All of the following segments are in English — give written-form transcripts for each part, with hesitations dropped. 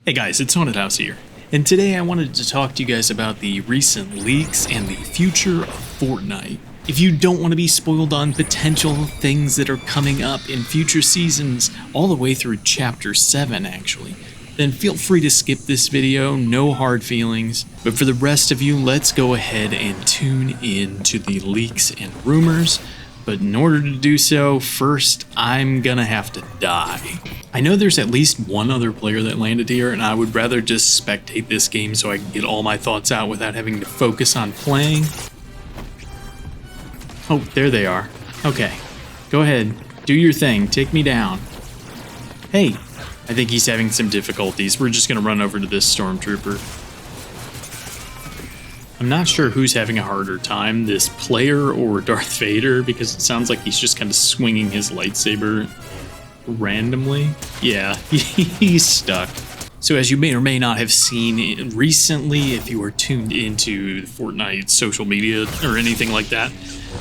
Hey guys, it's Haunted House here, and today I wanted to talk to you guys about the recent leaks and the future of Fortnite. If you don't want to be spoiled on potential things that are coming up in future seasons, all the way through Chapter 7 actually, then feel free to skip this video, no hard feelings. But for the rest of you, let's go ahead and tune in to the leaks and rumors. But in order to do so, first, I'm gonna have to die. I know there's at least one other player that landed here, and I would rather just spectate this game so I can get all my thoughts out without having to focus on playing. Oh, there they are. Okay, go ahead, do your thing, take me down. Hey, I think he's having some difficulties. We're just gonna run over to this stormtrooper. I'm not sure who's having a harder time, this player or Darth Vader, because it sounds like he's just kind of swinging his lightsaber randomly. Yeah, he's stuck. So as you may or may not have seen recently, if you were tuned into Fortnite social media or anything like that,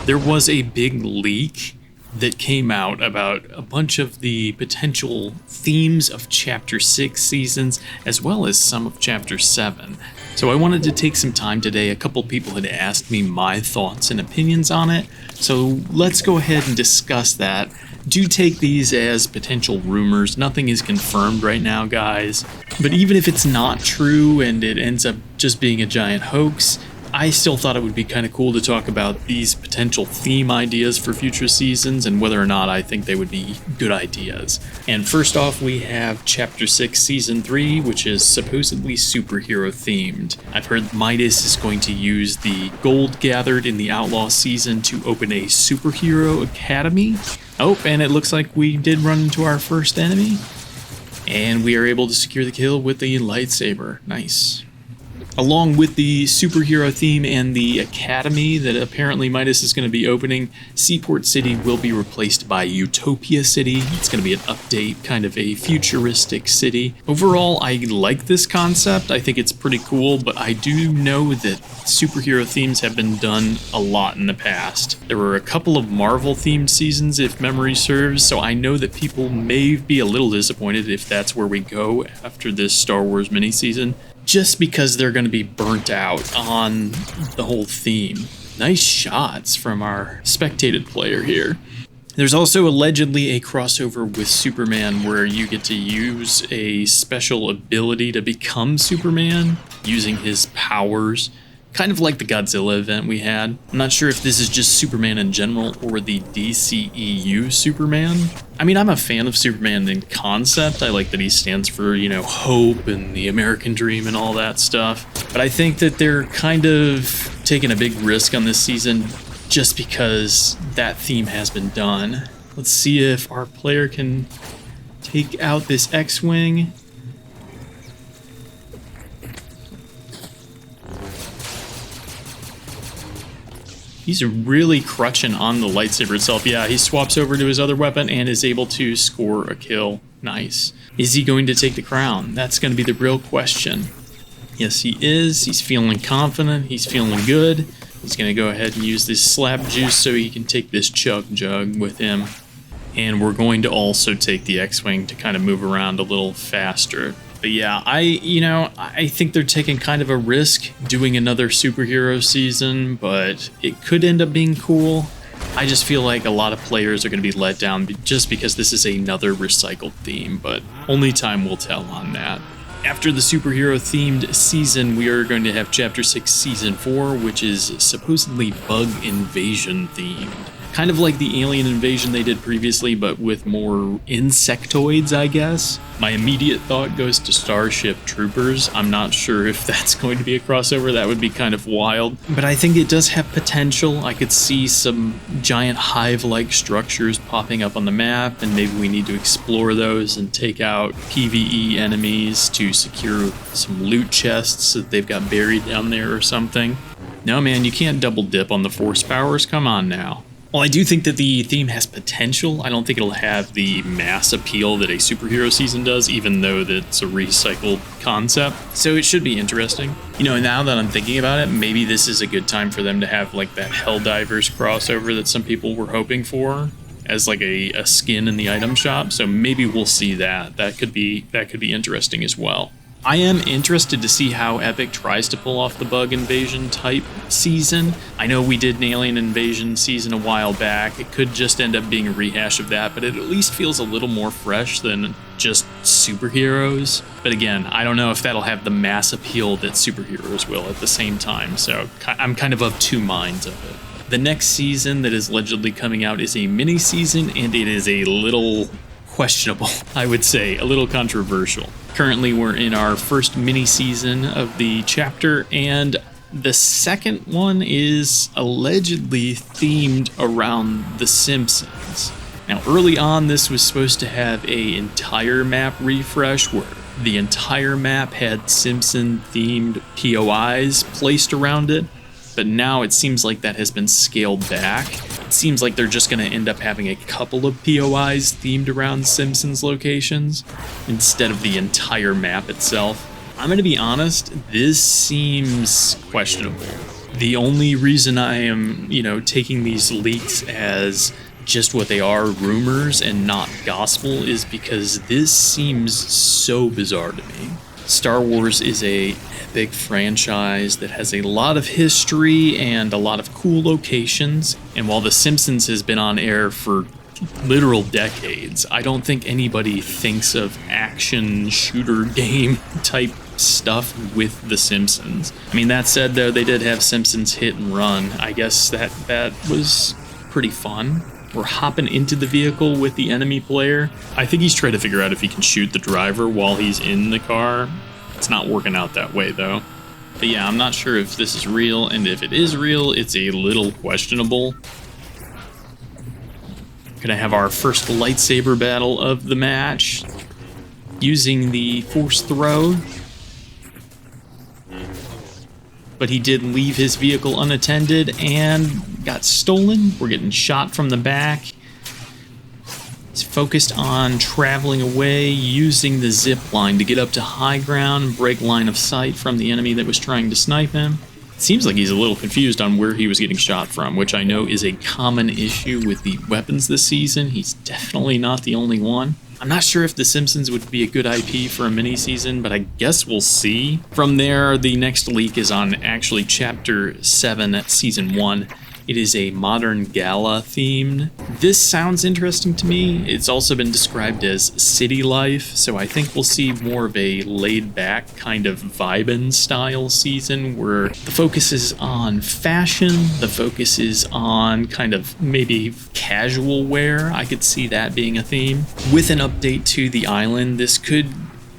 there was a big leak that came out about a bunch of the potential themes of Chapter 6 seasons, as well as some of Chapter 7. So I wanted to take some time today. A couple people had asked me my thoughts and opinions on it, so let's go ahead and discuss that. Do take these as potential rumors. Nothing is confirmed right now, guys. But even if it's not true and it ends up just being a giant hoax, I still thought it would be kind of cool to talk about these potential theme ideas for future seasons and whether or not I think they would be good ideas. And first off, we have Chapter 6 Season 3, which is supposedly superhero themed. I've heard Midas is going to use the gold gathered in the Outlaw season to open a superhero academy. Oh, and it looks like we did run into our first enemy. And we are able to secure the kill with the lightsaber. Nice. Along with the superhero theme and the academy that apparently Midas is going to be opening, Seaport City will be replaced by Utopia City. It's going to be an update, kind of a futuristic city. Overall, I like this concept. I think it's pretty cool, but I do know that superhero themes have been done a lot in the past. There were a couple of Marvel-themed seasons, if memory serves, so I know that people may be a little disappointed if that's where we go after this Star Wars mini-season, just because they're going to be burnt out on the whole theme. Nice shots from our spectated player here. There's also allegedly a crossover with Superman where you get to use a special ability to become Superman using his powers, kind of like the Godzilla event we had. I'm not sure if this is just Superman in general or the DCEU Superman. I mean, I'm a fan of Superman in concept. I like that he stands for, hope and the American dream and all that stuff. But I think that they're kind of taking a big risk on this season just because that theme has been done. Let's see if our player can take out this X-Wing. He's really crutching on the lightsaber itself. Yeah, he swaps over to his other weapon and is able to score a kill. Nice. Is he going to take the crown? That's going to be the real question. Yes, he is. He's feeling confident. He's feeling good. He's going to go ahead and use this slap juice so he can take this chug jug with him. And we're going to also take the X-Wing to kind of move around a little faster. But yeah, I think they're taking kind of a risk doing another superhero season, but it could end up being cool. I just feel like a lot of players are going to be let down just because this is another recycled theme, but only time will tell on that. After the superhero-themed season, we are going to have Chapter 6 Season 4, which is supposedly bug invasion themed. Kind of like the alien invasion they did previously, but with more insectoids, I guess. My immediate thought goes to Starship Troopers. I'm not sure if that's going to be a crossover. That would be kind of wild. But I think it does have potential. I could see some giant hive-like structures popping up on the map, and maybe we need to explore those and take out PvE enemies to secure some loot chests that they've got buried down there or something. No, man, you can't double dip on the force powers. Come on now. Well, I do think that the theme has potential. I don't think it'll have the mass appeal that a superhero season does, even though that's a recycled concept. So it should be interesting. Now that I'm thinking about it, maybe this is a good time for them to have like that Helldivers crossover that some people were hoping for as like a skin in the item shop. So maybe we'll see that. That could be interesting as well. I am interested to see how Epic tries to pull off the bug invasion type season. I know we did an alien invasion season a while back. It could just end up being a rehash of that, but it at least feels a little more fresh than just superheroes. But again, I don't know if that'll have the mass appeal that superheroes will at the same time, so I'm kind of two minds of it. The next season that is allegedly coming out is a mini season, and it is a little questionable, I would say, a little controversial. Currently, we're in our first mini season of the chapter, and the second one is allegedly themed around The Simpsons. Now, early on, this was supposed to have an entire map refresh where the entire map had Simpson-themed POIs placed around it, but now it seems like that has been scaled back. It seems like they're just going to end up having a couple of POIs themed around Simpsons locations instead of the entire map itself. I'm going to be honest, this seems questionable. The only reason I am, taking these leaks as just what they are, rumors and not gospel, is because this seems so bizarre to me. Star Wars is a epic franchise that has a lot of history and a lot of cool locations, and while The Simpsons has been on air for literal decades, I don't think anybody thinks of action shooter game type stuff with The Simpsons. I mean, that said though, they did have Simpsons Hit and Run. I guess that was pretty fun. We're hopping into the vehicle with the enemy player. I think he's trying to figure out if he can shoot the driver while he's in the car. It's not working out that way though. But yeah, I'm not sure if this is real, and if it is real, it's a little questionable. Gonna have our first lightsaber battle of the match using the force throw. But he did leave his vehicle unattended and got stolen. We're getting shot from the back. He's focused on traveling away, using the zip line to get up to high ground and break line of sight from the enemy that was trying to snipe him. It seems like he's a little confused on where he was getting shot from, which I know is a common issue with the weapons this season. He's definitely not the only one. I'm not sure if The Simpsons would be a good IP for a mini-season, but I guess we'll see. From there, the next leak is on actually Chapter 7, Season 1. It is a modern gala themed. This sounds interesting to me. It's also been described as city life, so I think we'll see more of a laid-back kind of vibin' style season where the focus is on fashion, the focus is on kind of maybe casual wear. I could see that being a theme. With an update to the island, this could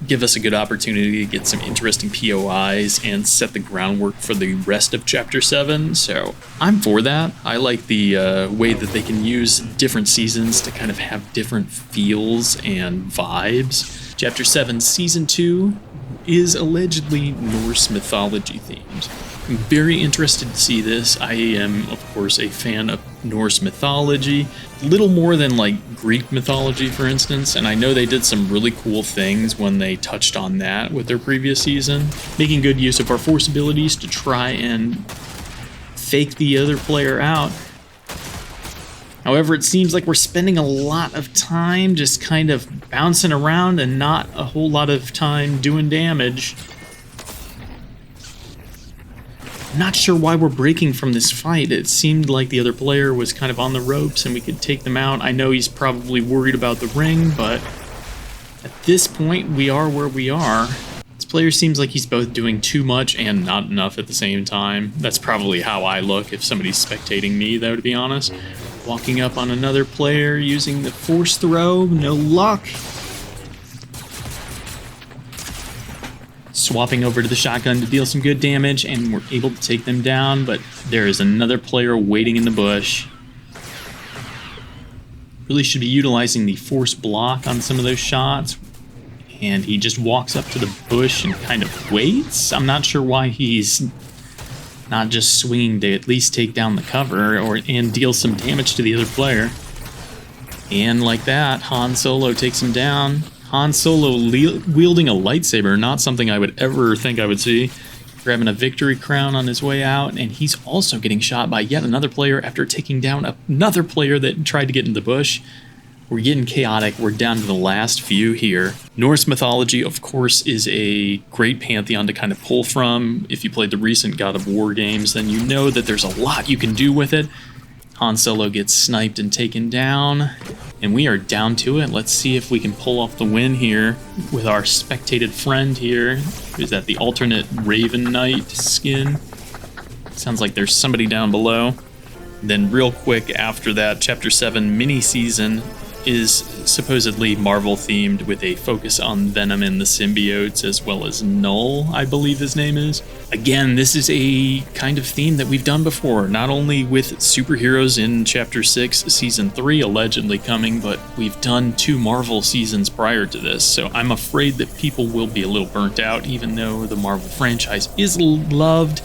give us a good opportunity to get some interesting POIs and set the groundwork for the rest of Chapter 7, so I'm for that. I like the way that they can use different seasons to kind of have different feels and vibes. Chapter 7 Season 2 is allegedly Norse mythology themed. I'm very interested to see this. I am, of course, a fan of Norse mythology. Little more than like Greek mythology, for instance, and I know they did some really cool things when they touched on that with their previous season, making good use of our force abilities to try and fake the other player out. However, it seems like we're spending a lot of time just kind of bouncing around and not a whole lot of time doing damage. Not sure why we're breaking from this fight. It seemed like the other player was kind of on the ropes and we could take them out. I know he's probably worried about the ring, but at this point, we are where we are. This player seems like he's both doing too much and not enough at the same time. That's probably how I look if somebody's spectating me, though, to be honest. Walking up on another player using the force throw, no luck. Swapping over to the shotgun to deal some good damage, and we're able to take them down, but there is another player waiting in the bush. Really should be utilizing the force block on some of those shots, and he just walks up to the bush and kind of waits. I'm not sure why he's not just swinging to at least take down the cover and deal some damage to the other player. And like that, Han Solo takes him down. Han Solo wielding a lightsaber, not something I would ever think I would see. Grabbing a victory crown on his way out, and he's also getting shot by yet another player after taking down another player that tried to get in the bush. We're getting chaotic. We're down to the last few here. Norse mythology, of course, is a great pantheon to kind of pull from. If you played the recent God of War games, then you know that there's a lot you can do with it. Han Solo gets sniped and taken down, and we are down to it. Let's see if we can pull off the win here with our spectated friend here. Is that the alternate Raven Knight skin? Sounds like there's somebody down below. Then real quick after that, Chapter 7 mini-season is supposedly Marvel themed with a focus on Venom and the symbiotes, as well as Null, I believe his name is. Again, this is a kind of theme that we've done before, not only with superheroes in Chapter 6, Season 3 allegedly coming, but we've done 2 Marvel seasons prior to this, so I'm afraid that people will be a little burnt out, even though the Marvel franchise is loved.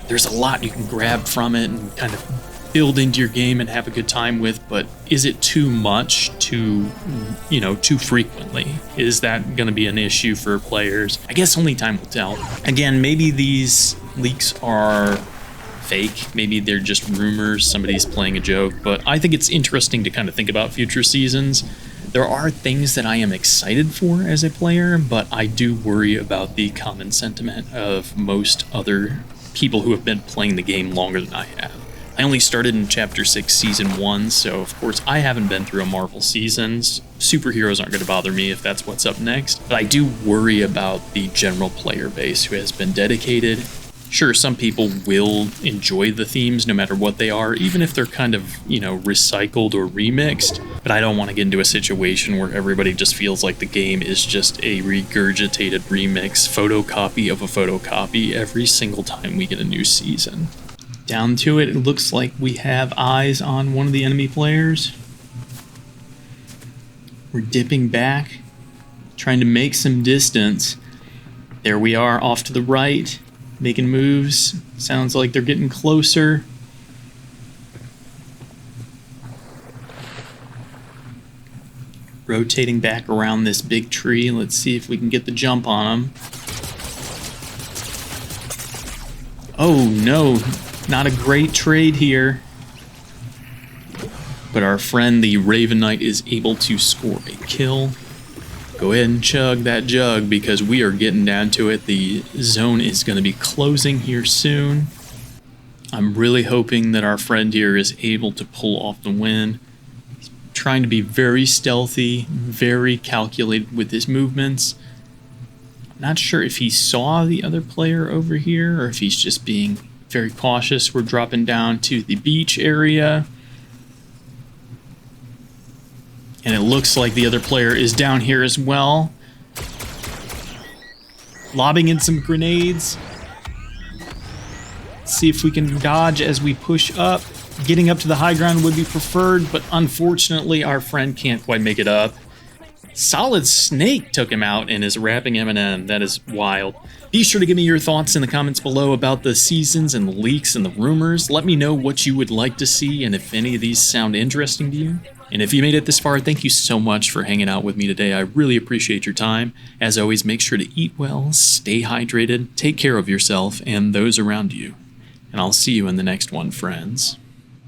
There's a lot you can grab from it and kind of build into your game and have a good time with, but is it too much too frequently? Is that going to be an issue for players? I guess only time will tell. Again, maybe these leaks are fake. Maybe they're just rumors. Somebody's playing a joke, but I think it's interesting to kind of think about future seasons. There are things that I am excited for as a player, but I do worry about the common sentiment of most other people who have been playing the game longer than I have. I only started in Chapter 6, Season 1, so of course I haven't been through a Marvel seasons. Superheroes aren't going to bother me if that's what's up next, but I do worry about the general player base who has been dedicated. Sure, some people will enjoy the themes no matter what they are, even if they're kind of, recycled or remixed, but I don't want to get into a situation where everybody just feels like the game is just a regurgitated remix, photocopy of a photocopy every single time we get a new season. Down to it, it looks like we have eyes on one of the enemy players. We're dipping back, trying to make some distance. There we are, off to the right, making moves. Sounds like they're getting closer. Rotating back around this big tree. Let's see if we can get the jump on them. Oh no! Not a great trade here, but our friend the Raven Knight is able to score a kill. Go ahead and chug that jug because we are getting down to it. The zone is going to be closing here soon. I'm really hoping that our friend here is able to pull off the win. He's trying to be very stealthy, very calculated with his movements. I'm not sure if he saw the other player over here or if he's just being very cautious. We're dropping down to the beach area. And it looks like the other player is down here as well. Lobbing in some grenades. Let's see if we can dodge as we push up. Getting up to the high ground would be preferred, but unfortunately our friend can't quite make it up. Solid Snake took him out and is rapping Eminem. That is wild. Be sure to give me your thoughts in the comments below about the seasons and the leaks and the rumors. Let me know what you would like to see and if any of these sound interesting to you. And if you made it this far, thank you so much for hanging out with me today. I really appreciate your time. As always, make sure to eat well, stay hydrated, take care of yourself and those around you. And I'll see you in the next one, friends.